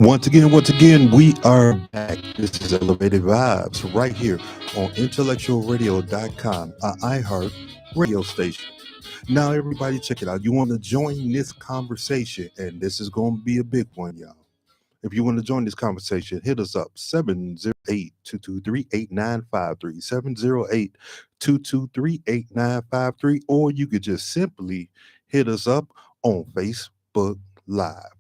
Once again, we are back. This is Elevated Vibes right here on IntellectualRadio.com, our iHeart radio station. Now, everybody, check it out. You want to join this conversation, and this is going to be a big one, y'all. If you want to join this conversation, hit us up 708-223-8953, 708-223-8953, or you could just simply hit us up on Facebook Live.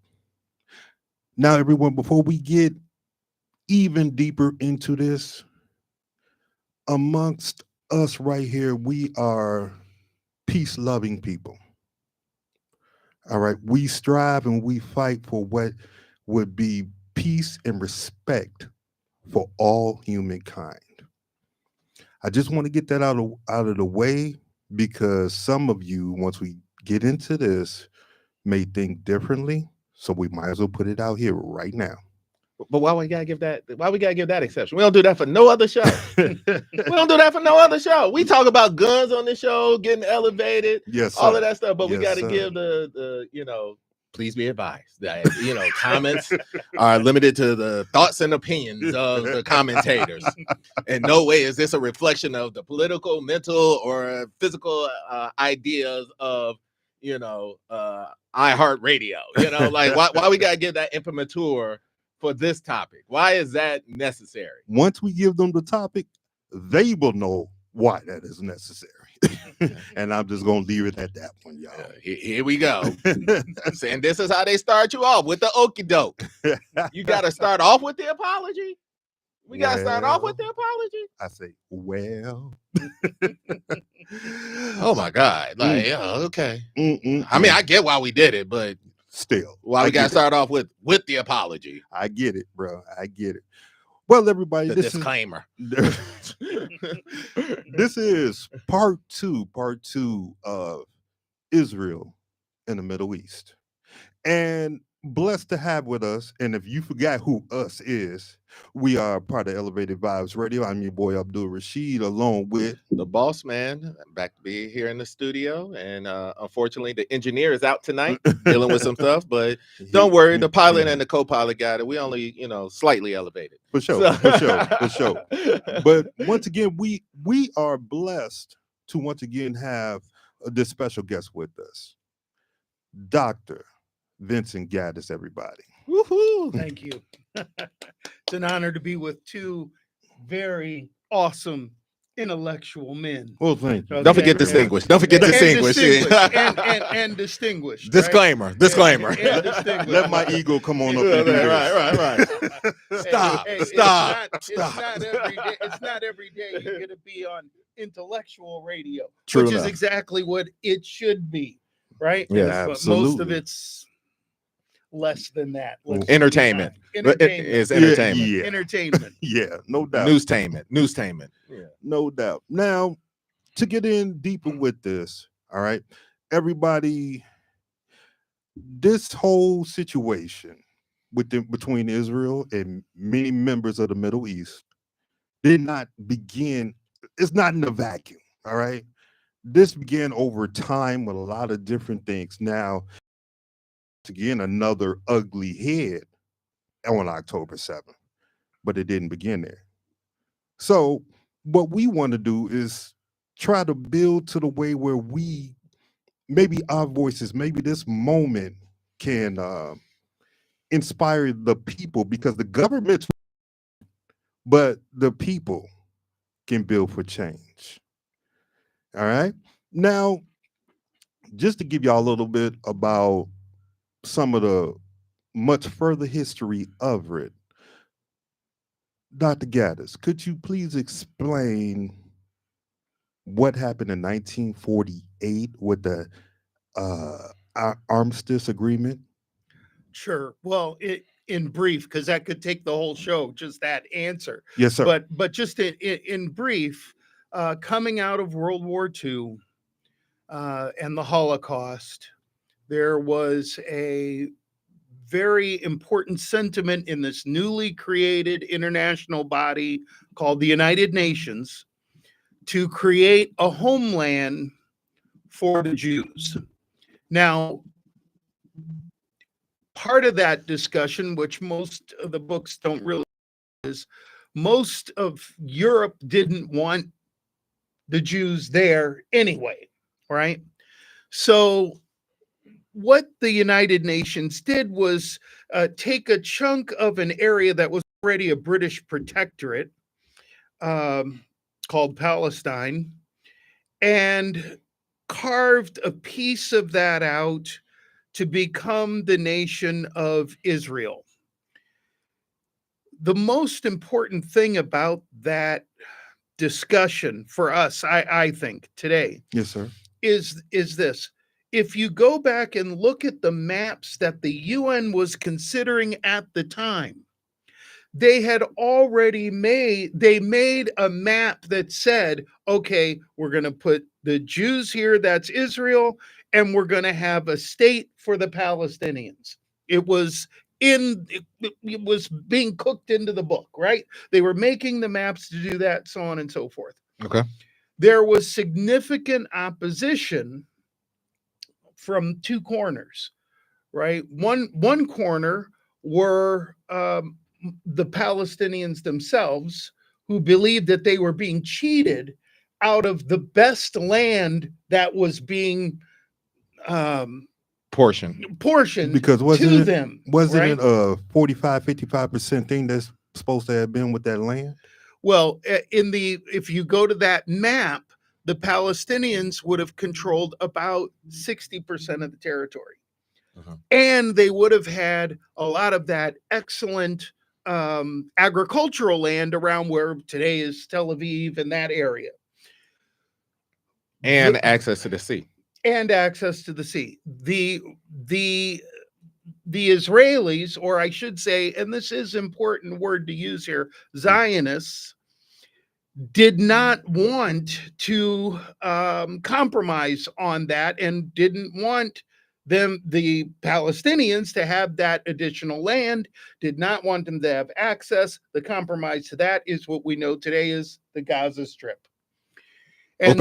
Now, everyone, before we get even deeper into this, amongst us right here, we are peace-loving people. All right, we strive and we fight for what would be peace and respect for all humankind. I just want to get that out of the way because some of you, once we get into this, may think differently. So we might as well put it out here right now. But why we gotta give that? Why we gotta give that exception? We don't do that for no other show. We don't do that for no other show. We talk about guns on the show, getting elevated, yes, all of that stuff. But yes, we got to give the please be advised that comments are limited to the thoughts and opinions of the commentators. In no way is this a reflection of the political, mental, or physical ideas of iHeartRadio. Like why we gotta give that imprimatur for this topic? Why is that necessary? Once we give them the topic, they will know why that is necessary. And I'm just gonna leave it at that one, y'all. Here we go. And this is how they start you off with the okie doke. You gotta start off with the apology. We gotta start off with the apology. I say, well. Oh my God. Like, okay. I mean, I get why we did it, but still, why we gotta start off with the apology. I get it, bro. I get it. Well, everybody, this disclaimer. This is part two of Israel in the Middle East. And blessed to have with us, and if you forgot who us is, we are part of Elevated Vibes Radio. I'm your boy Abdul Rashid, along with the boss man. I'm back to be here in the studio, and unfortunately the engineer is out tonight dealing with some stuff, but don't worry, the pilot and the co-pilot got it. We only slightly elevated. For sure. But once again, we are blessed to once again have this special guest with us, Dr. Vincent Gaddis, everybody. Woohoo! Thank you. It's an honor to be with two very awesome intellectual men. Well, thank you. Okay. Don't forget distinguished. Don't forget distinguished. And distinguished. Disclaimer. Right? Disclaimer. And distinguished. Let my ego come on up and do this. Right. Stop. It's not every day you're going to be on intellectual radio, True which enough. is exactly what it should be, right? Yeah, but absolutely. most of it's less than that. Entertainment. It's entertainment. Yeah. Entertainment. Yeah, no doubt. Newstainment. Yeah, no doubt. Now, to get in deeper with this, all right, everybody, this whole situation between Israel and many members of the Middle East did not begin. It's not in a vacuum. All right, this began over time with a lot of different things. Now, again, another ugly head on October 7th, but it didn't begin there. So what we want to do is try to build to the way where we, maybe our voices, maybe this moment can inspire the people, because the government's, but the people can build for change. All right. Now, just to give y'all a little bit about some of the much further history of it, Dr. Gaddis, could you please explain what happened in 1948 with the armistice agreement? Sure. Well, in brief, because that could take the whole show, just that answer. Yes, sir. But just in brief, coming out of World War II and the Holocaust, there was a very important sentiment in this newly created international body called the United Nations to create a homeland for the Jews. Now, part of that discussion, which most of the books don't really, is most of Europe didn't want the Jews there anyway, right? So what the United Nations did was take a chunk of an area that was already a British protectorate called Palestine and carved a piece of that out to become the nation of Israel. The most important thing about that discussion for us, I think, today, Yes, sir. is this. If you go back and look at the maps that the UN was considering at the time, they had already made a map that said, okay, we're going to put the Jews here, that's Israel, and we're going to have a state for the Palestinians. It was being cooked into the book, right? They were making the maps to do that, so on and so forth. Okay. There was significant opposition from two corners, right? One corner were the Palestinians themselves, who believed that they were being cheated out of the best land that was being portioned because wasn't it a 45-55% thing that's supposed to have been with that land? Well, if you go to that map, the Palestinians would have controlled about 60% of the territory. And they would have had a lot of that excellent agricultural land around where today is Tel Aviv and that area. And access to the sea. And access to the sea. The Israelis, or I should say, and this is an important word to use here, Zionists, did not want to compromise on that and didn't want the Palestinians to have that additional land, did not want them to have access. The compromise to that is what we know today is the Gaza Strip. And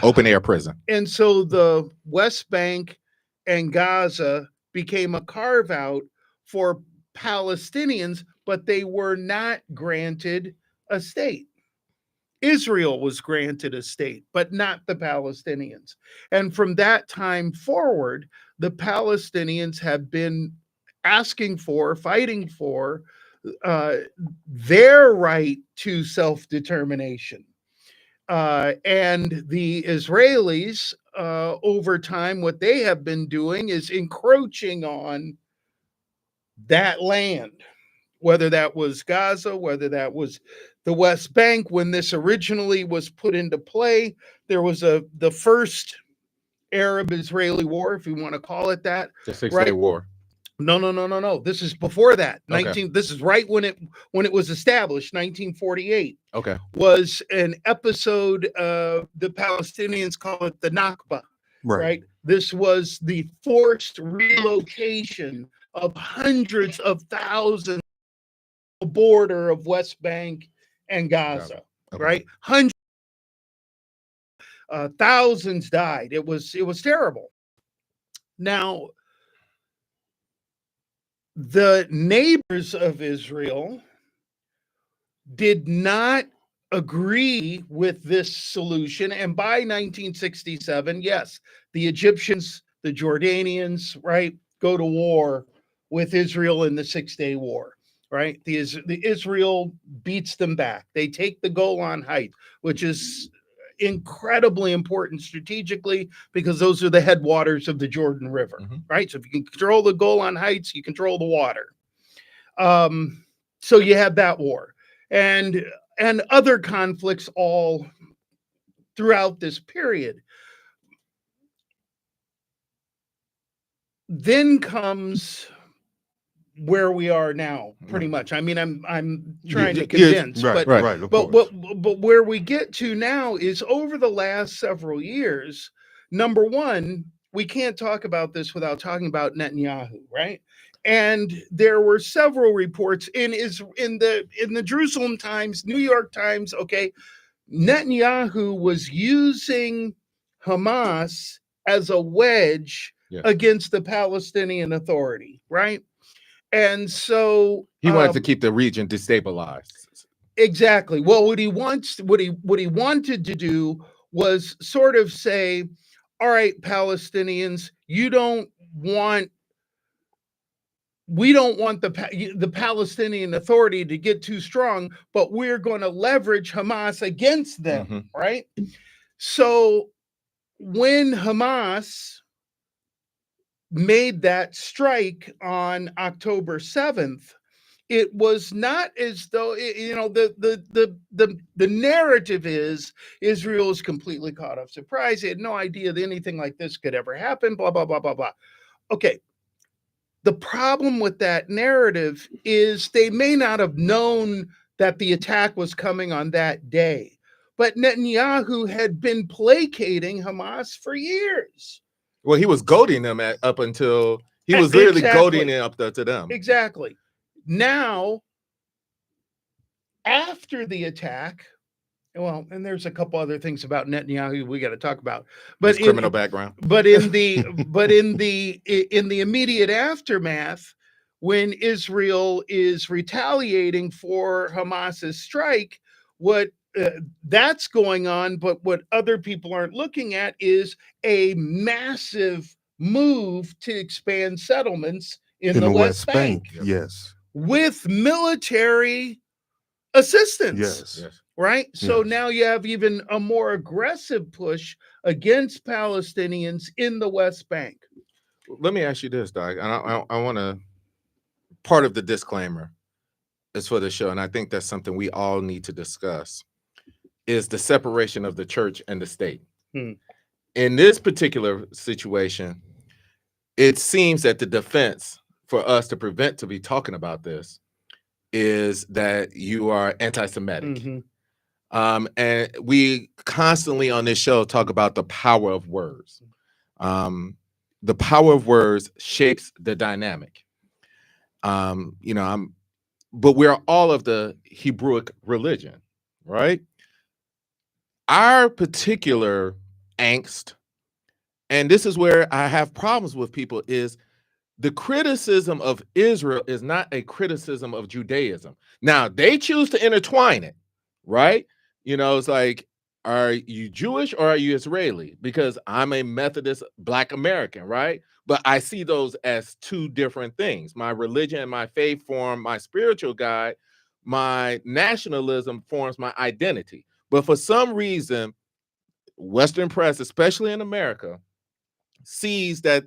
open air prison. And so the West Bank and Gaza became a carve out for Palestinians, but they were not granted a state. Israel was granted a state, but not the Palestinians. And from that time forward, the Palestinians have been fighting for their right to self-determination. And the Israelis, over time, what they have been doing is encroaching on that land, whether that was Gaza, whether that was the West Bank. When this originally was put into play, there was the first Arab-Israeli war, if you want to call it that. The Six-Day War. No. This is before that. Okay. This is right when it was established, 1948. Okay. Was an episode the Palestinians call it the Nakba. Right? This was the forced relocation of hundreds of thousands on the border of West Bank and Gaza. Okay. Right? Hundreds, thousands died. It was terrible. Now, the neighbors of Israel did not agree with this solution. And by 1967, yes, the Egyptians, the Jordanians, right, go to war with Israel in the Six-Day War, right? The Israel beats them back. They take the Golan Heights, which is incredibly important strategically because those are the headwaters of the Jordan River, right? So if you can control the Golan Heights, you control the water. So you have that war and other conflicts all throughout this period. Then comes where we are now, pretty much. I mean, I'm trying to condense, but where we get to now is over the last several years. Number one, we can't talk about this without talking about Netanyahu, right? And there were several reports in the Jerusalem Times, New York Times. Okay, Netanyahu was using Hamas as a wedge Yeah. against the Palestinian Authority, right? And so He wanted to keep the region destabilized. exactly. Well, what he wanted to do was sort of say, all right, Palestinians, we don't want the Palestinian Authority to get too strong, but we're going to leverage Hamas against them, right? So when Hamas made that strike on October 7th, it was not as though the narrative is Israel is completely caught off surprise. They had no idea that anything like this could ever happen. Blah blah blah blah blah. Okay. The problem with that narrative is they may not have known that the attack was coming on that day, but Netanyahu had been placating Hamas for years. Well, he was goading them up until he was literally goading it up to them. Exactly. Now, after the attack, well, and there's a couple other things about Netanyahu we got to talk about, but his criminal background. But in the immediate aftermath, when Israel is retaliating for Hamas's strike, what that's going on, but what other people aren't looking at is a massive move to expand settlements in the West Bank. Yes. With military assistance. Yes. Right? So now you have even a more aggressive push against Palestinians in the West Bank. Let me ask you this, Doc. I want to, part of the disclaimer is for the show, and I think that's something we all need to discuss, is the separation of the church and the state. In this particular situation, it seems that the defense for us to prevent to be talking about this is that you are anti-Semitic. And we constantly on this show talk about the power of words. The power of words shapes the dynamic. But we're all of the Hebrewic religion, right? Our particular angst, and this is where I have problems with people, is the criticism of Israel is not a criticism of Judaism. Now, they choose to intertwine it, right? It's like, are you Jewish or are you Israeli? Because I'm a Methodist Black American, right? But I see those as two different things. My religion and my faith form my spiritual guide. My nationalism forms my identity. But for some reason, Western press, especially in America, sees that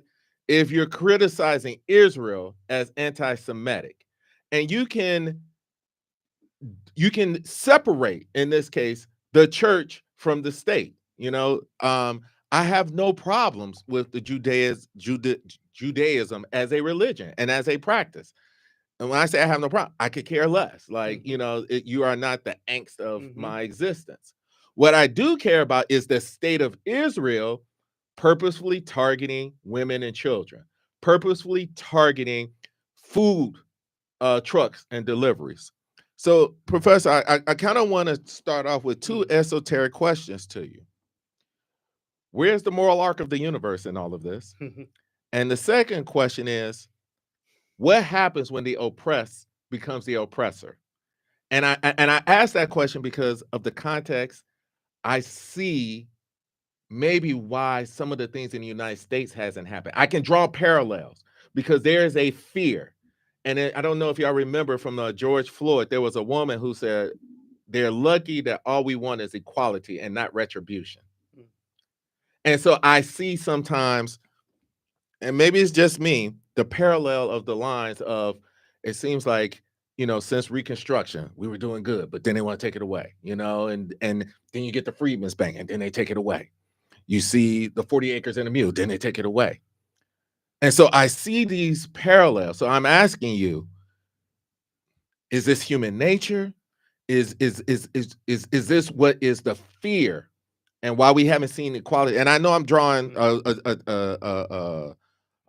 if you're criticizing Israel as anti-Semitic, and you can separate, in this case, the church from the state. I have no problems with the Judaism as a religion and as a practice. And when I say I have no problem, I could care less. You are not the angst of my existence. What I do care about is the state of Israel purposefully targeting women and children, purposefully targeting food trucks and deliveries. So, Professor, I kind of want to start off with two esoteric questions to you. Where's the moral arc of the universe in all of this? And the second question is, what happens when the oppressed becomes the oppressor? And I ask that question because of the context. I see maybe why some of the things in the United States hasn't happened. I can draw parallels because there is a fear. And I don't know if y'all remember from George Floyd, there was a woman who said, they're lucky that all we want is equality and not retribution. And so I see sometimes, and maybe it's just me, the parallel of the lines of, it seems like, since Reconstruction, we were doing good, but then they want to take it away, and then you get the Freedmen's Bank and then they take it away. You see the 40 acres and a mule, then they take it away. And so I see these parallels. So I'm asking you, is this human nature? Is this what is the fear and why we haven't seen equality? And I know I'm drawing a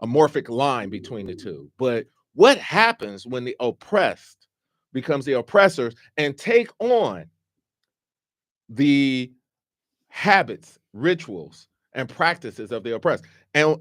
morphic line between the two, but what happens when the oppressed becomes the oppressors and take on the habits, rituals, and practices of the oppressed? And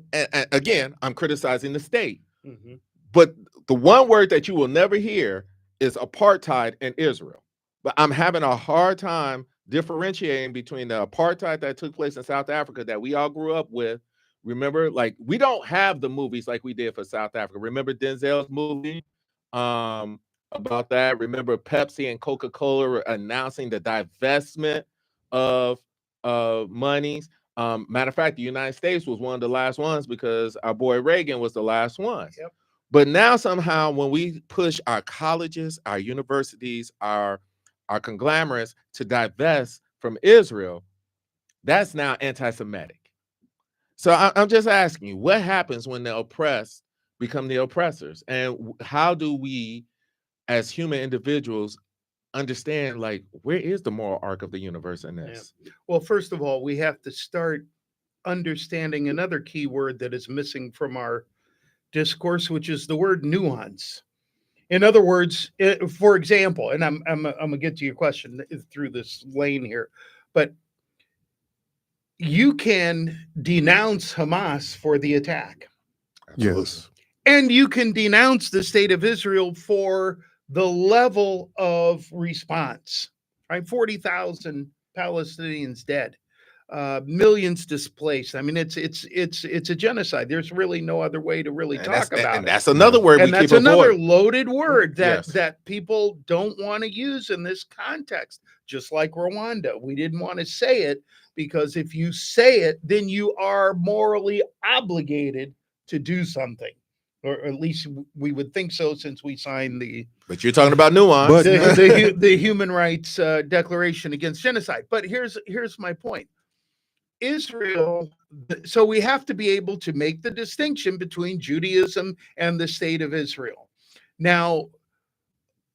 again, I'm criticizing the state. Mhm. But the one word that you will never hear is apartheid in Israel. But I'm having a hard time differentiating between the apartheid that took place in South Africa that we all grew up with. Remember, like, we don't have the movies like we did for South Africa. Remember Denzel's movie about that? Remember Pepsi and Coca-Cola were announcing the divestment of monies. Matter of fact, the United States was one of the last ones because our boy Reagan was the last one. Yep. But now somehow when we push our colleges, our universities, our conglomerates to divest from Israel, that's now anti-Semitic. So I'm just asking you, what happens when the oppressed become the oppressors? And how do we, as human individuals, understand, like, where is the moral arc of the universe in this? Well, first of all, we have to start understanding another key word that is missing from our discourse, which is the word nuance. In other words, for example, and I'm gonna get to your question through this lane here, but you can denounce Hamas for the attack. Absolutely. Yes. And you can denounce the state of Israel for the level of response, right? 40,000 Palestinians dead, millions displaced. I mean, it's a genocide. There's really no other way to really talk about and it. that's another word And we that's keep another avoiding. loaded word that Yes. that people don't want to use in this context. Just like Rwanda, we didn't want to say it because if you say it, then you are morally obligated to do something, or at least we would think so, since we signed the But you're talking about nuance. But- the Human Rights Declaration Against Genocide. But here's my point. Israel, so we have to be able to make the distinction between Judaism and the state of Israel. Now,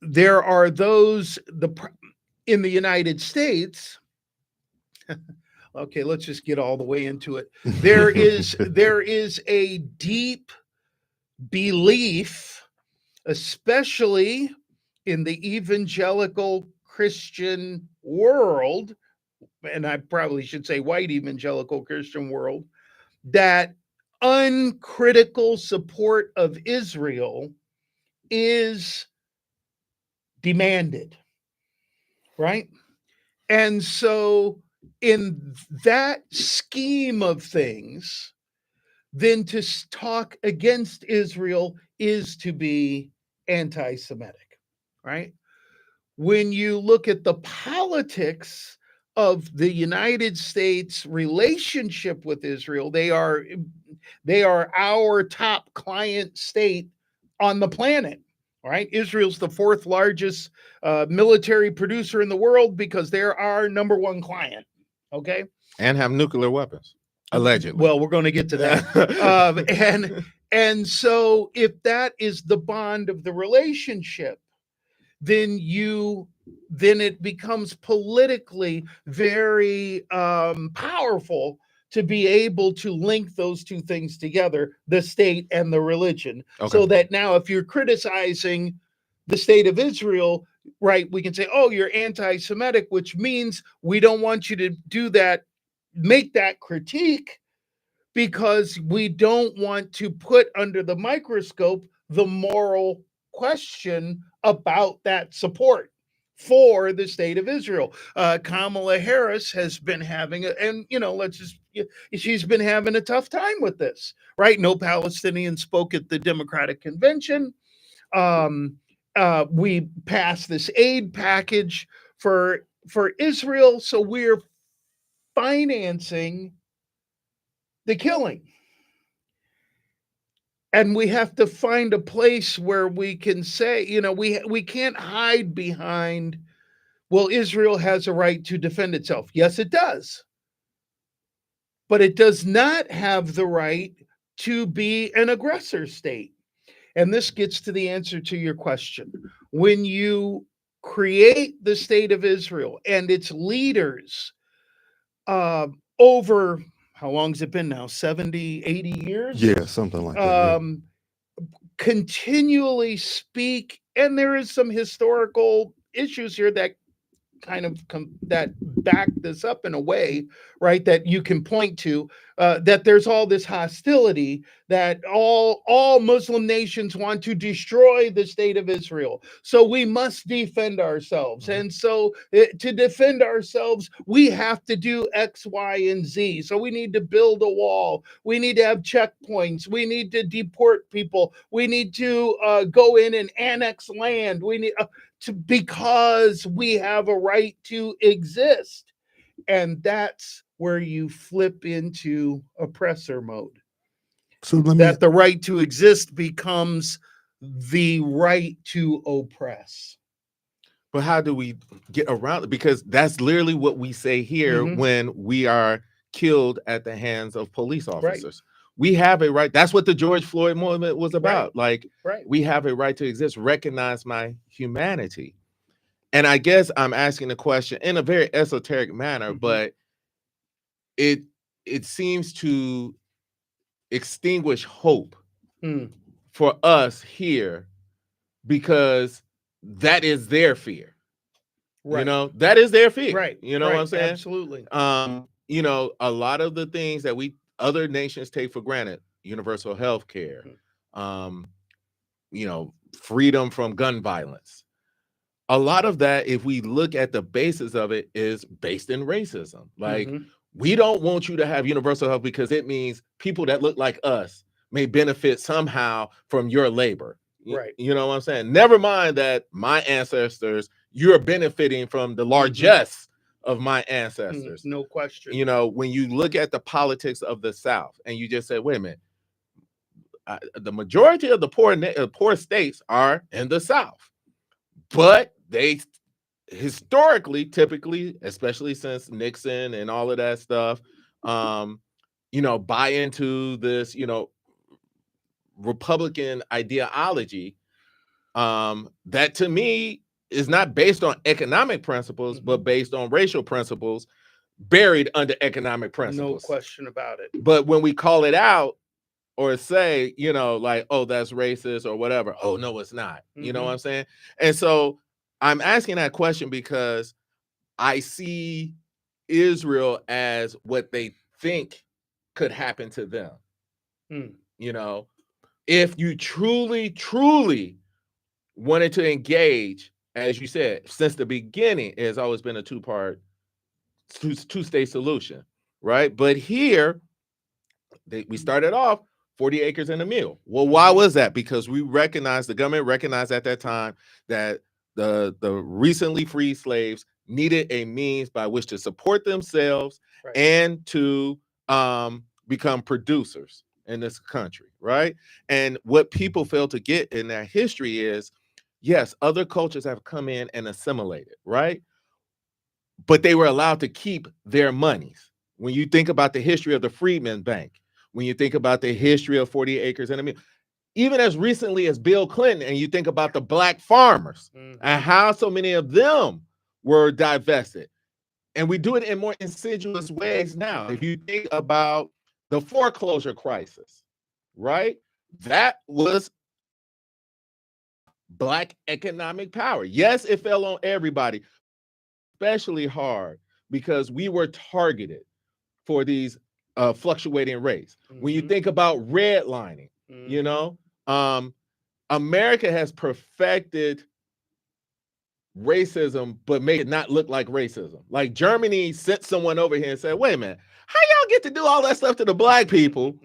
there are those in the United States. Okay, let's just get all the way into it. There is a deep belief, especially in the evangelical Christian world, and I probably should say white evangelical Christian world, that uncritical support of Israel is demanded, right? And so in that scheme of things, then to talk against Israel is to be anti-Semitic, right? When you look at the politics of the United States relationship with Israel, they are our top client state on the planet, right? Israel's the fourth largest military producer in the world because they're our number one client, okay? And have nuclear weapons, allegedly. Well, we're going to get to that. And so if that is the bond of the relationship, then it becomes politically very powerful to be able to link those two things together, the state and the religion. Okay. So that now if you're criticizing the state of Israel, right, we can say, oh, you're anti-Semitic, which means we don't want you to do that, make that critique, because we don't want to put under the microscope the moral question about that support for the state of Israel. Kamala Harris has been having she's been having a tough time with this, right? No Palestinians spoke at the Democratic Convention. We passed this aid package for Israel, so we're financing the killing. And we have to find a place where we can say, we can't hide behind, well, Israel has a right to defend itself. Yes, it does. But it does not have the right to be an aggressor state. And this gets to the answer to your question. When you create the state of Israel and its leaders over, how long has it been now? 70, 80 years? Yeah, something like that. Continually speak, and there is some historical issues here that kind of that back this up in a way, right? That you can point to, that there's all this hostility, that all Muslim nations want to destroy the state of Israel. So we must defend ourselves. Mhm. And so to defend ourselves, we have to do X, Y, and Z. So we need to build a wall. We need to have checkpoints. We need to deport people. We need to go in and annex land. We need because we have a right to exist. And that's where you flip into oppressor mode. So let me That the right to exist becomes the right to oppress. But how do we get around it? Because that's literally what we say here Mhm. when we are killed at the hands of police officers. We have a right. That's what the George Floyd movement was about. Like, Right. we have a right to exist. Recognize my humanity. And I guess I'm asking the question in a very esoteric manner, Mhm. but it seems to extinguish hope Mm. for us here, because that is their fear. Right. You know, that is their fear. Right. You know what I'm saying? Absolutely. You know, a lot of the things that other nations take for granted, universal health care, you know, freedom from gun violence. A lot of that, if we look at the basis of it, is based in racism. Like, Mhm. we don't want you to have universal health because it means people that look like us may benefit somehow from your labor. Right. You know what I'm saying? Never mind that my ancestors, you're benefiting from the largesse of my ancestors. No question. You know, when you look at the politics of the South and you just say, wait a minute, the majority of the poor states are in the South, but they historically, typically, especially since Nixon and all of that stuff, you know, buy into this, you know, Republican ideology, that to me is not based on economic principles, but based on racial principles buried under economic principles. No question about it. But when we call it out or say, you know, like, oh, that's racist or whatever, oh, no, it's not. You know what I'm saying? And so I'm asking that question because I see Israel as what they think could happen to them. You know, if you truly, truly wanted to engage, as you said, since the beginning, it has always been a two-state solution, right? But here, we started off 40 acres and a mule. Well, why was that? Because we recognized, the government recognized at that time that the recently freed slaves needed a means by which to support themselves and to become producers in this country, right? And what people fail to get in their history is, yes, other cultures have come in and assimilated, right? But they were allowed to keep their monies. When you think about the history of the Freedmen's Bank, when you think about the history of 40 acres and a mule, even as recently as Bill Clinton, and you think about the black farmers and how so many of them were divested. And we do it in more insidious ways now. If you think about the foreclosure crisis, right? That was Black economic power. Yes, it fell on everybody, especially hard because we were targeted for these fluctuating rates. When you think about redlining, you know, America has perfected racism, but made it not look like racism. Like Germany sent someone over here and said, wait a minute, how y'all get to do all that stuff to the black people?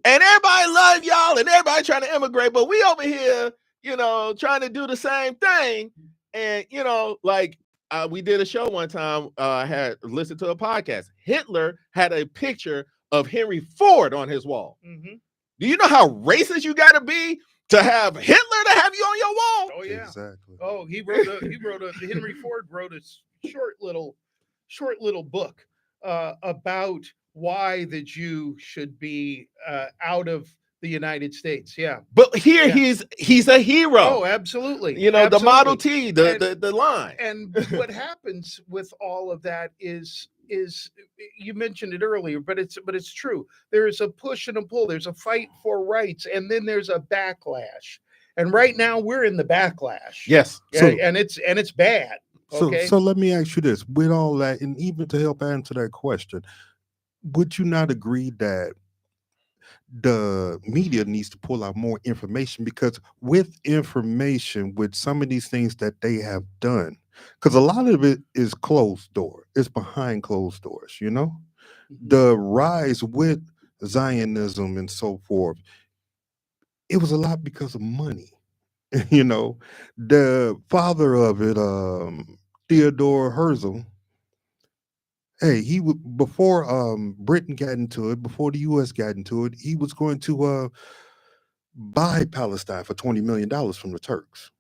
And everybody love y'all and everybody trying to immigrate, but we over here, you know, trying to do the same thing. And, you know, like we did a show one time, I had listened to a podcast. Hitler had a picture of Henry Ford on his wall. Do you know how racist you got to be to have Hitler to have you on your wall? Oh yeah, exactly. Oh, Henry Ford wrote a short little book about why the Jew should be out of the United States. Yeah, but here he's a hero. Oh, absolutely. You know, absolutely. the Model T, the line. And what happens with all of that is you mentioned it earlier, but it's true. There is a push and a pull. There's a fight for rights, and then there's a backlash. And right now we're in the backlash. Yes. And it's bad. Okay. So let me ask you this: with all that, and even to help answer that question, would you not agree that the media needs to pull out more information? Because with information, with some of these things that they have done, because a lot of it is closed door, it's behind closed doors, you know, the rise with Zionism and so forth, it was a lot because of money. You know, the father of it, Theodore Herzl, hey, he would, before Britain got into it, before the US got into it, he was going to buy Palestine for $20 million from the Turks.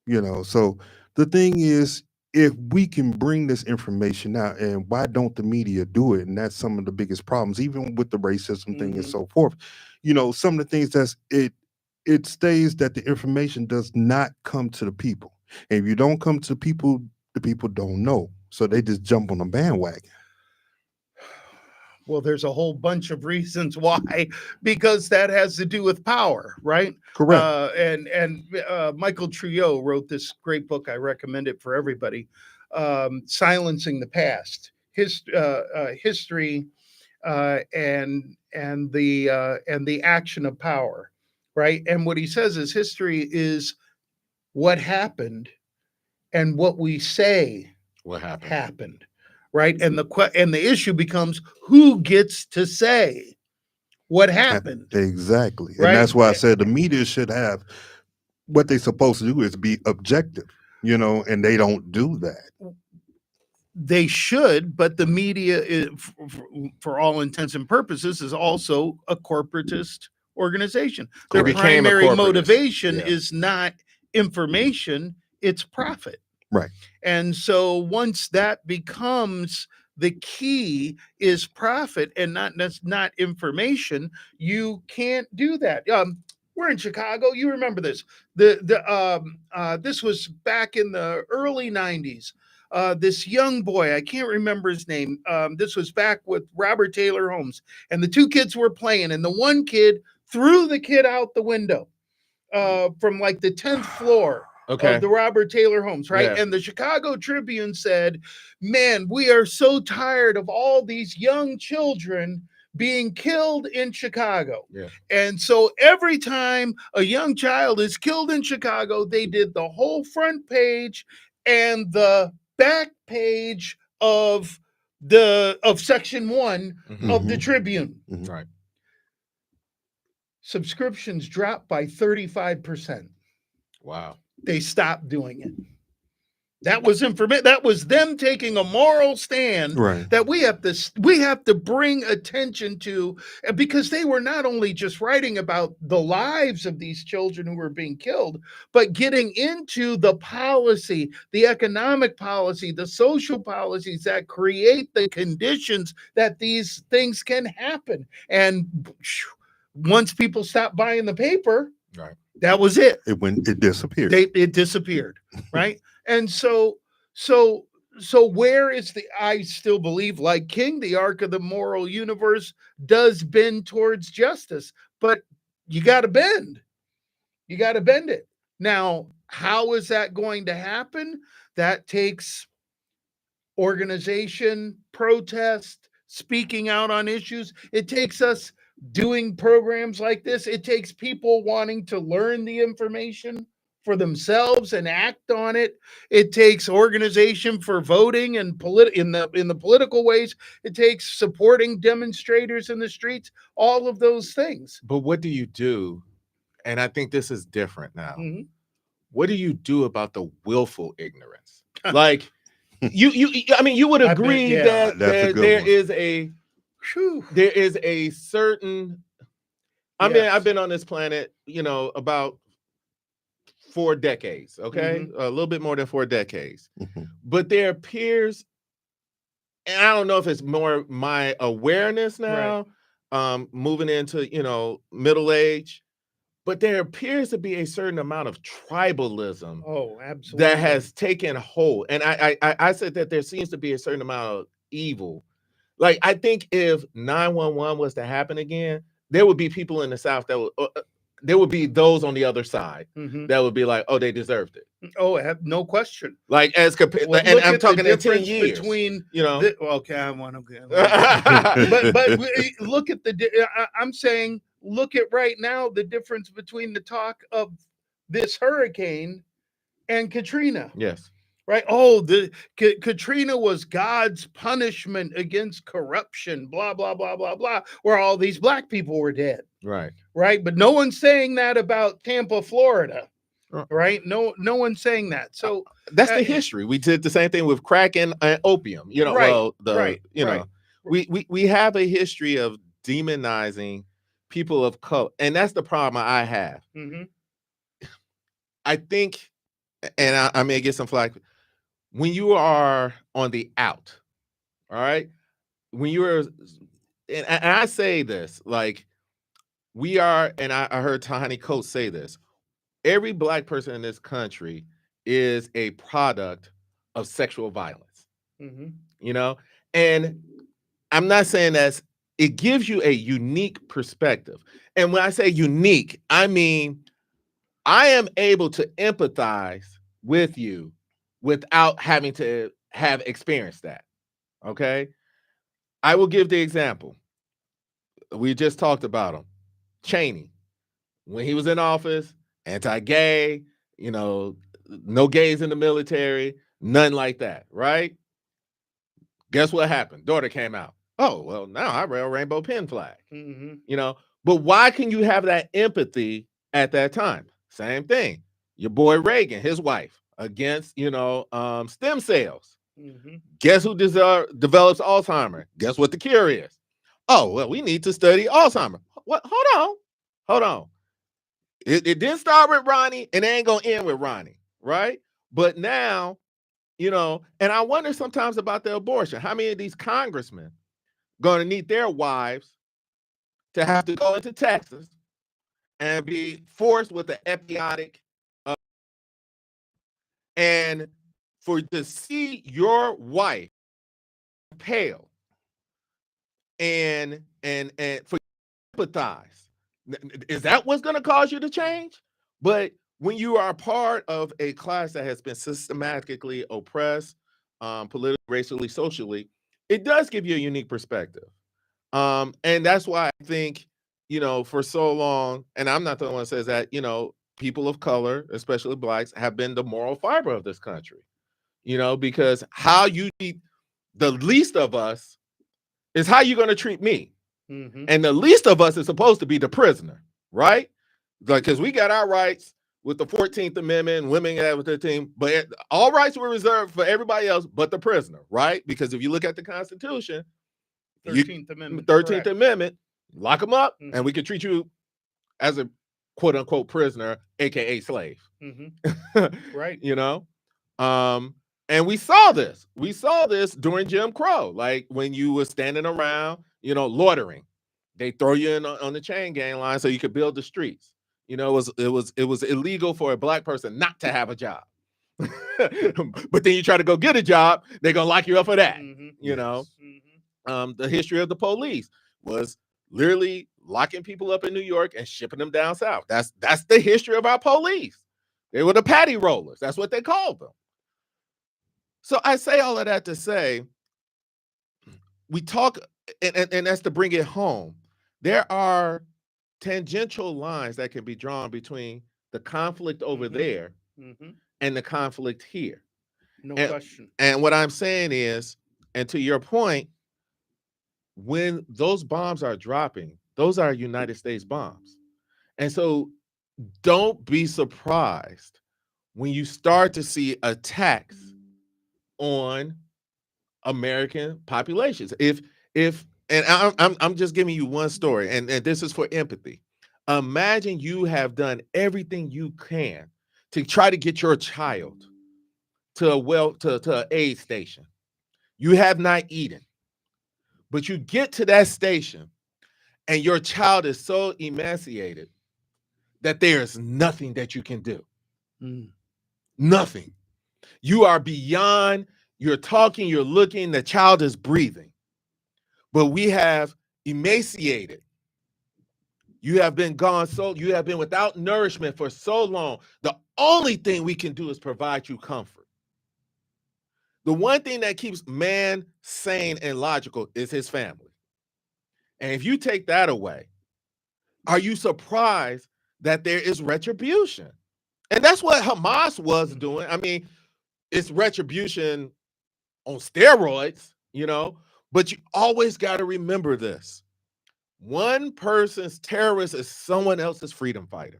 You know, so the thing is, if we can bring this information out, and why don't the media do it? And that's some of the biggest problems, even with the racism thing and so forth. You know, some of the things it states that the information does not come to the people. And if you don't come to the people don't know. So they just jump on the bandwagon. Well, there's a whole bunch of reasons why, because that has to do with power, right? Correct. And Michael Trujillo wrote this great book. I recommend it for everybody. Silencing the Past, history, and the action of power, right? And what he says is history is what happened, and what we say What happened? happened, right? And the issue becomes who gets to say what happened, Exactly. And right? that's why I said the media should have, what they're supposed to do is be objective, you know, and they don't do that. They should, but the media, for all intents and purposes, is also a corporatist organization. Their It became a primary corporatist. motivation Yeah. is not information, it's profit. Right. And so once that becomes the key is profit and not information, you can't do that. We're in Chicago. You remember this? This was back in the early '90s. This young boy, I can't remember his name. This was back with Robert Taylor Holmes, and the two kids were playing, and the one kid threw the kid out the window from like the 10th floor. Okay. Of the Robert Taylor Homes, right? Yeah. And the Chicago Tribune said, man, we are so tired of all these young children being killed in Chicago. Yeah. And so every time a young child is killed in Chicago, they did the whole front page and the back page of section 1 of the Tribune. Right. Subscriptions dropped by 35%. Wow. They stopped doing it. That was that was them taking a moral stand, Right. that we have to bring attention to, because they were not only just writing about the lives of these children who were being killed, but getting into the policy, the economic policy, the social policies that create the conditions that these things can happen. And once people stopped buying the paper, right, that was it. It disappeared. It disappeared, right? And so where is I still believe, like King, the arc of the moral universe does bend towards justice, but you got to bend. You got to bend it. Now, how is that going to happen? That takes organization, protest, speaking out on issues. It takes us doing programs like this. It takes people wanting to learn the information for themselves and act on it. It takes organization for voting and in the political ways. It takes supporting demonstrators in the streets, all of those things. But what do you do? And I think this is different now. Mm-hmm. What do you do about the willful ignorance? Like I mean, you would agree that there is a certain, I mean, I've been on this planet, about 4 decades, okay? A little bit more than 4 decades. But there appears, and I don't know if it's more my awareness now, moving into, middle age, but there appears to be a certain amount of tribalism. Oh, absolutely. That has taken hold. And I said that there seems to be a certain amount of evil. Like, I think if 911 was to happen again, there would be people in the South that would, there would be those on the other side that would be like, oh, they deserved it. Oh, no question. Like as compared, Well, and look I'm at the talking in 10 difference years. between You know, okay, I want to, but look at I'm saying, look at right now the difference between the talk of this hurricane and Katrina. yes, Right. Oh, the Katrina was God's punishment against corruption, blah, blah, blah, blah, blah, where all these black people were dead. right. Right. But no one's saying that about Tampa, Florida. Uh, Right. No one's saying that. So That's the history. We did the same thing with crack and opium. You know, right, well, right, you right. know, we have a history of demonizing people of color, and that's the problem I have. Mm-hmm. I think, and I may get some flack, when you are on the out, all right, when you're, and I say this, like, we are, and I heard Tahani Coates say this, every black person in this country is a product of sexual violence, Mm-hmm. you know? And I'm not saying it gives you a unique perspective. And when I say unique, I mean, I am able to empathize with you without having to have experienced that. Okay. I will give the example. We just talked about him. Cheney, when he was in office, anti-gay, you know, no gays in the military, none like that, right? Guess what happened? Daughter came out. Oh, well, now I wear a rainbow pin flag, Mm-hmm. you know, but why can you have that empathy at that time? Same thing. Your boy Reagan, his wife, against, you know, stem cells. Mm-hmm. Guess who develops Alzheimer? Guess what the cure is? Oh, well, we need to study Alzheimer. What? Hold on. It didn't start with Ronnie, and it ain't gonna end with Ronnie, right? But now, you know, and I wonder sometimes about the abortion. How many of these congressmen gonna need their wives to have to go into Texas and be forced with the episodic, and for to see your wife pale and for empathize, is that what's going to cause you to change? But when you are part of a class that has been systematically oppressed, politically, racially, socially, it does give you a unique perspective. And that's why I think, you know, for so long, and I'm not the one that says that, you know, people of color, especially blacks, have been the moral fiber of this country, you know, because how you treat the least of us is how you're going to treat me. Mm-hmm. And the least of us is supposed to be the prisoner, right? Like, because we got our rights with the 14th Amendment, women have with their team, but all rights were reserved for everybody else but the prisoner, right? Because if you look at the Constitution, 13th Amendment. 13th Amendment, lock them up, Mm-hmm. and we can treat you as a quote unquote prisoner, aka slave. Mm-hmm. Right. You know? And we saw this. We saw this during Jim Crow. Like when you were standing around, you know, loitering, they throw you in on the chain gang line so you could build the streets. You know, it was illegal for a black person not to have a job. But then you try to go get a job, they're gonna lock you up for that. Mm-hmm. You know, Mm-hmm. The history of the police was literally locking people up in New York and shipping them down south. That's the history of our police. They were the patty rollers. That's what they called them. So I say all of that to say, we talk, and that's to bring it home. There are tangential lines that can be drawn between the conflict over Mm-hmm. there Mm-hmm. and the conflict here. No And- question. And what I'm saying is, and to your point, when those bombs are dropping, those are United States bombs. And so don't be surprised when you start to see attacks on American populations. If and I'm just giving you one story, and this is for empathy. Imagine you have done everything you can to try to get your child to an aid station. You have not eaten, but you get to that station and your child is so emaciated that there is nothing that you can do. Mm. Nothing. You are beyond, you're talking, you're looking, the child is breathing. But we have emaciated You have been gone you have been without nourishment for so long. The only thing we can do is provide you comfort. The one thing that keeps man sane and logical is his family. And if you take that away, are you surprised that there is retribution? And that's what Hamas was doing. I mean, it's retribution on steroids, but you always got to remember this. One person's terrorist is someone else's freedom fighter.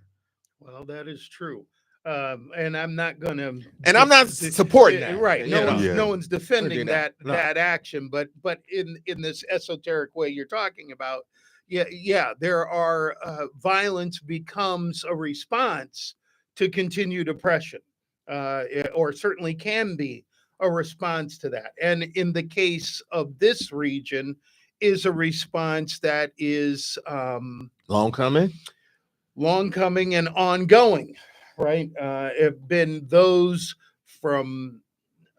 Well, that is true. And I'm not going to, and I'm not supporting that, right? No one's defending that action, but in this esoteric way you're talking about, there are violence becomes a response to continued oppression, or certainly can be a response to that. And in the case of this region, is a response that is long coming and ongoing, right? Have been those from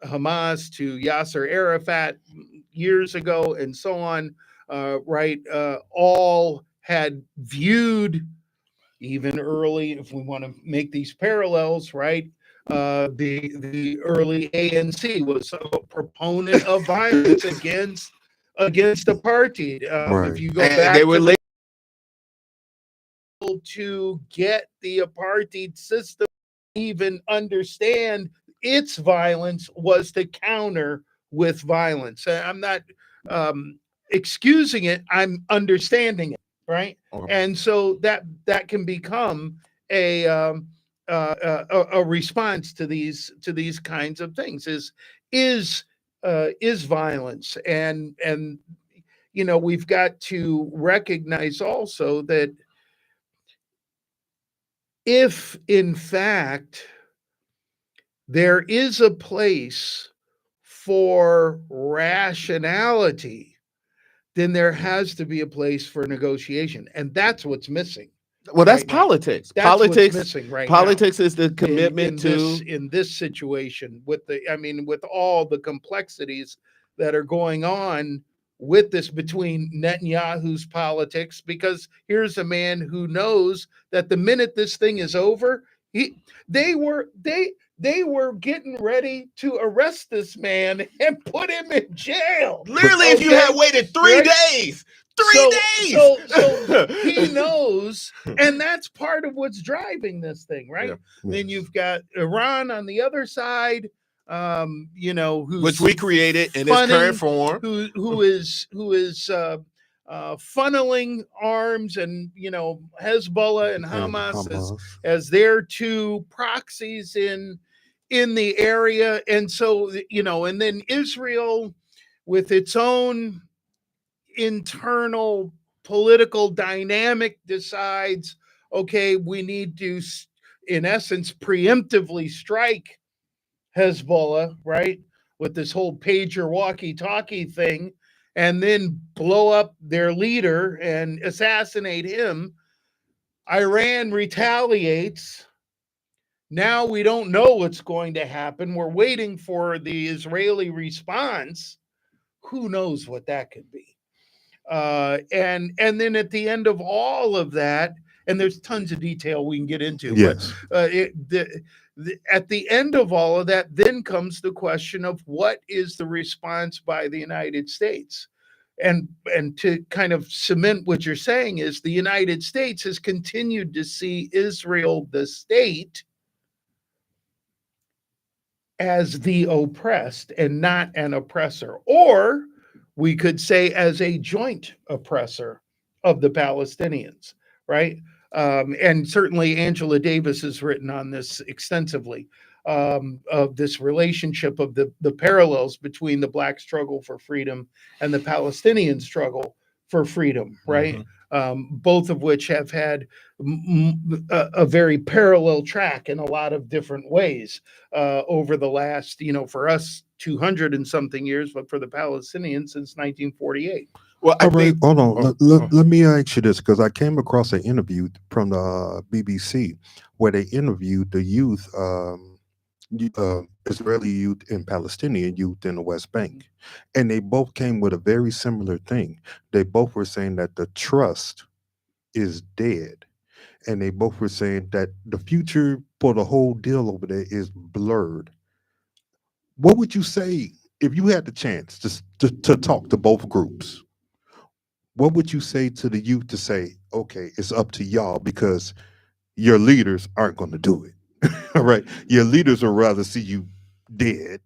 Hamas to Yasser Arafat years ago and so on, right? All had viewed, even early, if we want to make these parallels, right? The early ANC was a proponent of violence against apartheid. If you go back, they were to get the apartheid system even understand its violence was to counter with violence. I'm not excusing it, I'm understanding it, right? And so that can become a response to these kinds of things is violence. And we've got to recognize also that if in fact there is a place for rationality, then there has to be a place for negotiation. And that's what's missing. Well, that's politics. Politics missing right politics now. Is the commitment in this situation with all the complexities that are going on with this between Netanyahu's politics, because here's a man who knows that the minute this thing is over, they were getting ready to arrest this man and put him in jail. Literally, if you had waited 3 days. 3 days. So he knows, and that's part of what's driving this thing, right? Yeah. Then you've got Iran on the other side, which we created in its current form, who is funneling arms, and Hezbollah and Hamas as their two proxies in the area. And so and then Israel with its own internal political dynamic decides, okay, we need to, in essence, preemptively strike Hezbollah, right, with this whole pager walkie-talkie thing, and then blow up their leader and assassinate him. Iran retaliates. Now we don't know what's going to happen. We're waiting for the Israeli response. Who knows what that could be? And then at the end of all of that, and there's tons of detail we can get into, yes. But at the end of all of that, then comes the question of what is the response by the United States? And to kind of cement what you're saying is the United States has continued to see Israel, the state, as the oppressed and not an oppressor, or we could say as a joint oppressor of the Palestinians, right? And certainly Angela Davis has written on this extensively, of this relationship of the parallels between the Black struggle for freedom and the Palestinian struggle for freedom, right? Mm-hmm. Both of which have had a very parallel track in a lot of different ways over the last, for us, 200 and something years, but for the Palestinians since 1948. Well, hold on. Let me ask you this, because I came across an interview from the BBC where they interviewed the youth, Israeli youth and Palestinian youth in the West Bank. And they both came with a very similar thing. They both were saying that the trust is dead. And they both were saying that the future for the whole deal over there is blurred. What would you say if you had the chance to talk to both groups? What would you say to the youth to say, okay, it's up to y'all because your leaders aren't going to do it? All right. Your leaders would rather see you dead.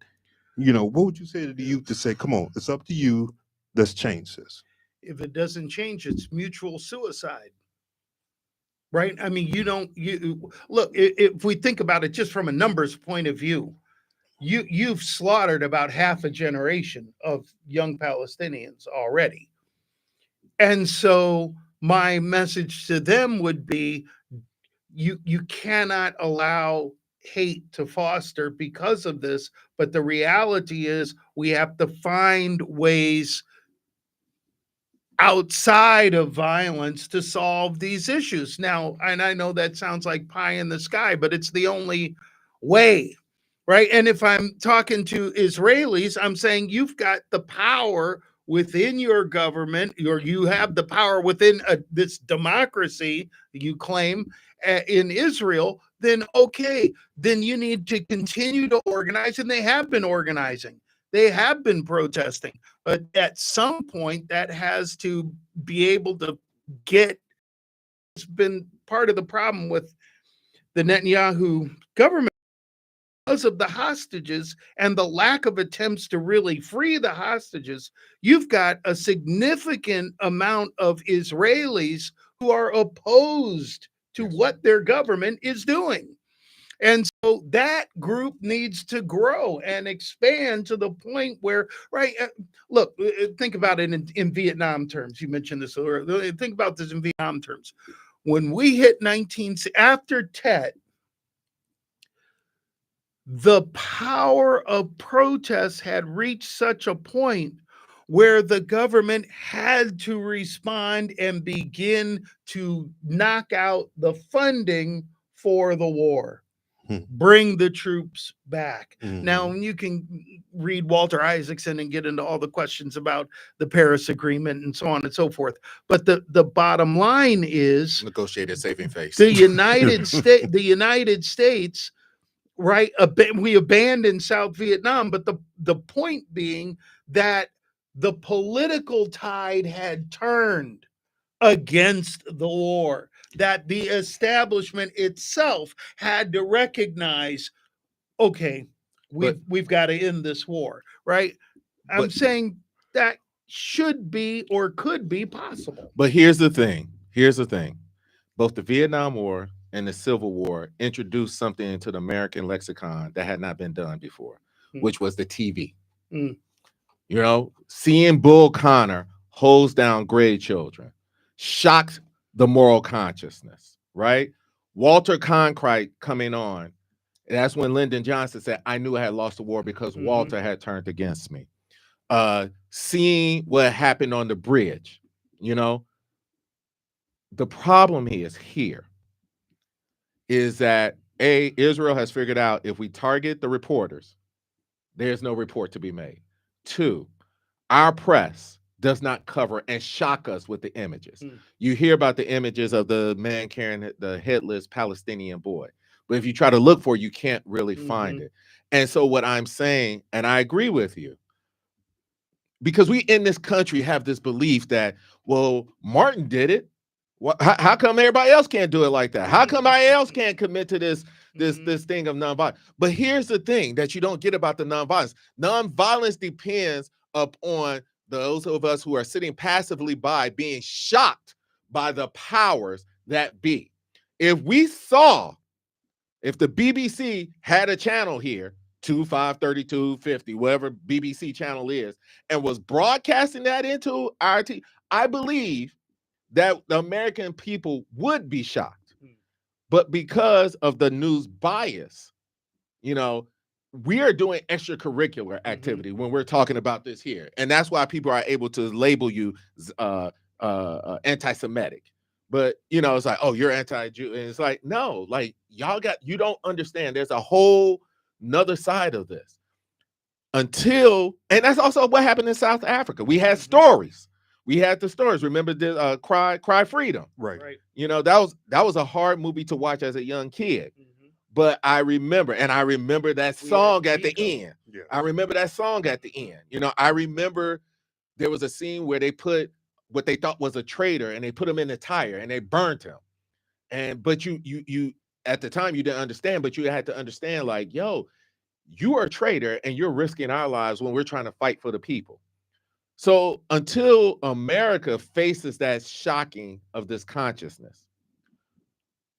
What would you say to the youth to say, come on, it's up to you. Let's change this. If it doesn't change, it's mutual suicide. Right? I mean, you look, if we think about it just from a numbers point of view, you've slaughtered about half a generation of young Palestinians already. And so my message to them would be, you cannot allow hate to foster because of this, but the reality is we have to find ways outside of violence to solve these issues. Now, and I know that sounds like pie in the sky, but it's the only way, right? And if I'm talking to Israelis, I'm saying you've got the power within your government, or you have the power within this democracy you claim in Israel, then okay, then you need to continue to organize, and they have been organizing. They have been protesting, but at some point that has to be able to get. It's been part of the problem with the Netanyahu government because of the hostages and the lack of attempts to really free the hostages. You've got a significant amount of Israelis who are opposed to what their government is doing. And so that group needs to grow and expand to the point where, right? Look, think about it in Vietnam terms. You mentioned this earlier. Think about this in Vietnam terms. When we hit after Tet, the power of protest had reached such a point where the government had to respond and begin to knock out the funding for the war. Bring the troops back. Now, you can read Walter Isaacson and get into all the questions about the Paris Agreement and so on and so forth. But the bottom line is negotiated saving face. The United States, right? We abandoned South Vietnam, but the point being that the political tide had turned against the war, that the establishment itself had to recognize, okay, we've got to end this war, right? I'm saying that should be or could be possible. But here's the thing. Both the Vietnam War and the Civil War introduced something into the American lexicon that had not been done before, which was the TV. Seeing Bull Connor hose down grade children shocked the moral consciousness, right? Walter Cronkite coming on. And that's when Lyndon Johnson said, I knew I had lost the war because Walter had turned against me. Seeing what happened on the bridge, the problem is that Israel has figured out if we target the reporters, there's no report to be made. 2, our press does not cover and shock us with the images. You hear about the images of the man carrying the headless Palestinian boy, but if you try to look for it, you can't really find it. And so what I'm saying, and I agree with you, because we in this country have this belief that, well, Martin did it. How come everybody else can't do it like that? How come everybody else can't commit to this thing of nonviolence? But here's the thing that you don't get about the nonviolence. Nonviolence depends upon those of us who are sitting passively by being shocked by the powers that be. If the BBC had a channel here, 253250, whatever BBC channel is, and was broadcasting that into our TV, I believe that the American people would be shocked. But because of the news bias, we are doing extracurricular activity when we're talking about this here. And that's why people are able to label you anti-Semitic. But, it's like, oh, you're anti-Jew. And it's like, no, like you don't understand. There's a whole nother side of this. And that's also what happened in South Africa. We had stories We had the stories. Remember the Cry Freedom. Right. You know, that was a hard movie to watch as a young kid. But I remember that song at the end. Yeah. I remember that song at the end. You know, I remember there was a scene where they put what they thought was a traitor and they put him in the tire and they burnt him. But you at the time you didn't understand, but you had to understand, like, yo, you are a traitor and you're risking our lives when we're trying to fight for the people. So until America faces that shocking of this consciousness,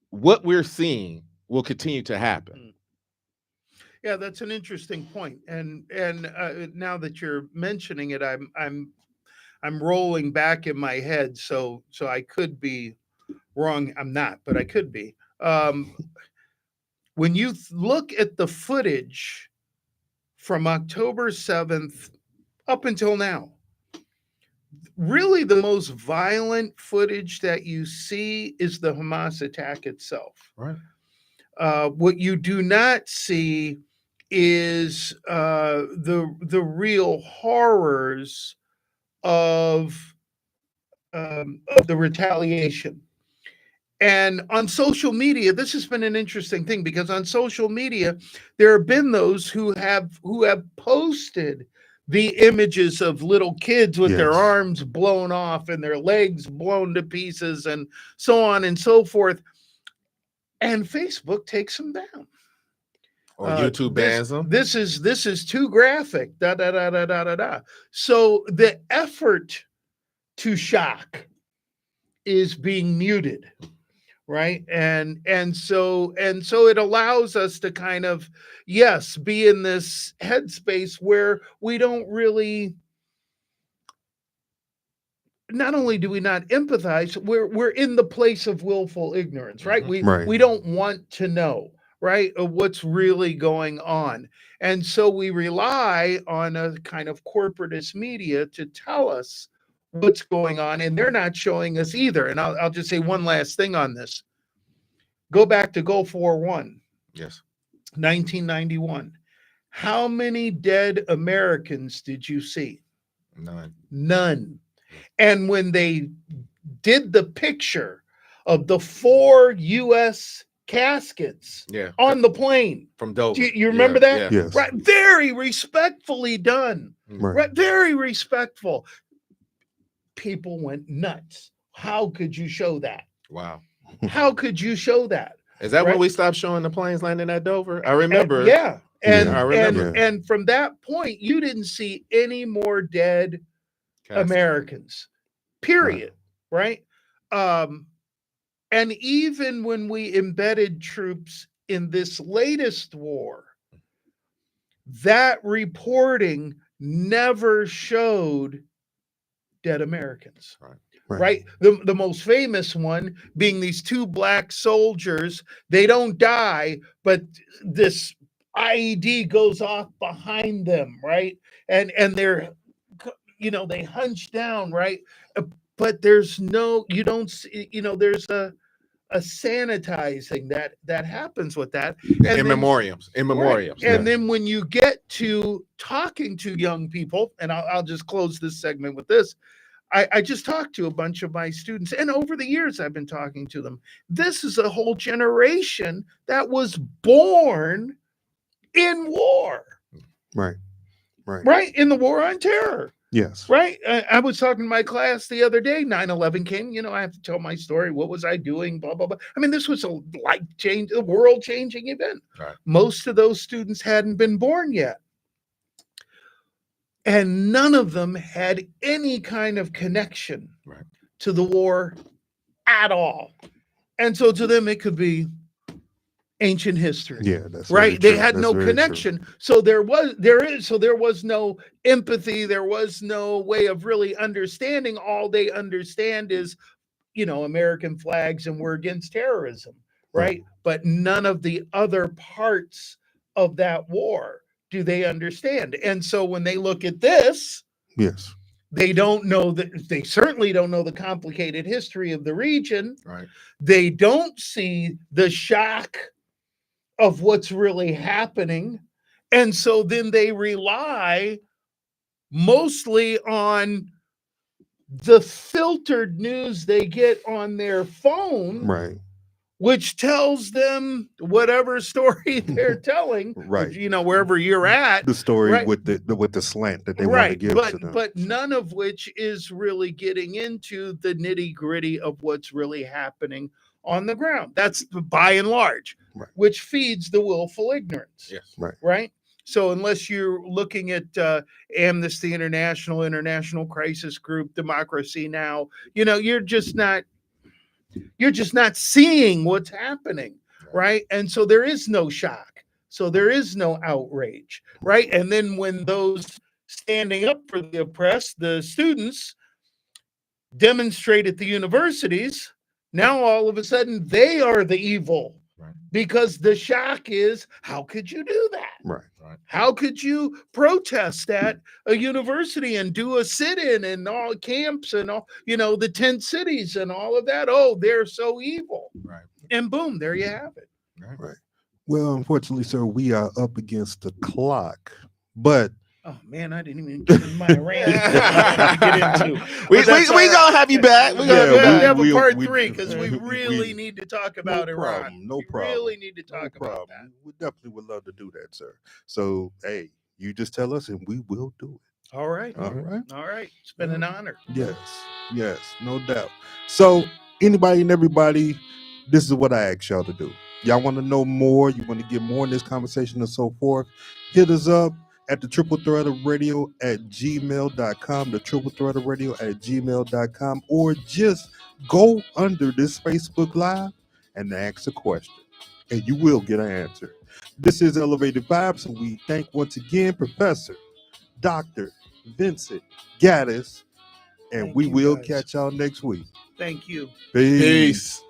what we're seeing will continue to happen. Yeah, that's an interesting point. And now that you're mentioning it, I'm rolling back in my head. So I could be wrong. I'm not, but I could be. When you look at the footage from October 7th up until now, really the most violent footage that you see is the Hamas attack itself. Right. What you do not see is the real horrors of the retaliation. And on social media, this has been an interesting thing, because on social media, there have been those who have posted the images of little kids with their arms blown off and their legs blown to pieces and so on and so forth. And Facebook takes them down. Or YouTube bans them. This is too graphic. So the effort to shock is being muted. Right. And so it allows us to kind of, yes, be in this headspace where we don't really, not only do we not empathize, we're in the place of willful ignorance, right? We don't want to know, right, of what's really going on. And so we rely on a kind of corporatist media to tell us what's going on, and they're not showing us either. And I'll just say one last thing on this. Go back to Gulf War I. Yes. 1991. How many dead Americans did you see? None. And when they did the picture of the 4 U.S. caskets on the plane from Dover, you remember that? Yes. Right. Very respectfully done. Right. Very respectful. People went nuts. How could you show that? Wow. How could you show that? Is that when we stopped showing the planes landing at Dover? I remember. I remember. And from that point, you didn't see any more dead Americans, period. Right. And even when we embedded troops in this latest war, that reporting never showed dead Americans. Right. The most famous one being these 2 black soldiers. They don't die, but this IED goes off behind them. Right. And they're, they hunch down. Right. But there's no, you don't see, there's a sanitizing that happens with that. In memoriams. Right. And then when you get to talking to young people, and I'll just close this segment with this. I just talked to a bunch of my students, and over the years I've been talking to them. This is a whole generation that was born in war. Right. In the war on terror. Yes. Right. I was talking to my class the other day. 9/11 came. I have to tell my story. What was I doing? Blah, blah, blah. I mean, this was a world-changing event. Right. Most of those students hadn't been born yet. And none of them had any kind of connection to the war at all. And so to them, it could be ancient history. Yeah, that's right. They had no connection. So there was no empathy. There was no way of really understanding. All they understand is, American flags and we're against terrorism. Right. But none of the other parts of that war do they understand. And so when they look at this, they don't know that. They certainly don't know the complicated history of the region. Right. They don't see the shock of what's really happening. And so then they rely mostly on the filtered news they get on their phone, Right. which tells them whatever story they're telling, Right. wherever you're at. The story Right. with the slant that they want to give to them. But none of which is really getting into the nitty-gritty of what's really happening on the ground. That's by and large, Right. which feeds the willful ignorance. Yes. Right. So unless you're looking at Amnesty International, International Crisis Group, Democracy Now, you're just not seeing what's happening, right? And so there is no shock. So there is no outrage, right? And then when those standing up for the oppressed, the students, demonstrate at the universities, now all of a sudden they are the evil. Right. Because the shock is, how could you do that? Right. How could you protest at a university and do a sit-in and all camps and all, the tent cities and all of that? Oh, they're so evil. Right. And boom, there you have it. Right. Well, unfortunately, sir, we are up against the clock. But oh man, I didn't even get in my rant to get into. We gonna have you back. We're gonna have a part 3 because we really need to talk about no Iran. problem, no we problem. Really need to talk about that. We definitely would love to do that, sir. So, hey, you just tell us, and we will do it. All right. All right. All right. It's been an honor. Yes, no doubt. So, anybody and everybody, this is what I ask y'all to do. Y'all want to know more? You want to get more in this conversation and so forth? Hit us up at the triplethreadradio@gmail.com, the triplethreadradio@gmail.com, or just go under this Facebook Live and ask a question, and you will get an answer. This is Elevated Vibes, and we thank once again Professor Dr. Vincent Gaddis, and Thank we you, will guys. catch y'all next week. Thank you. Peace.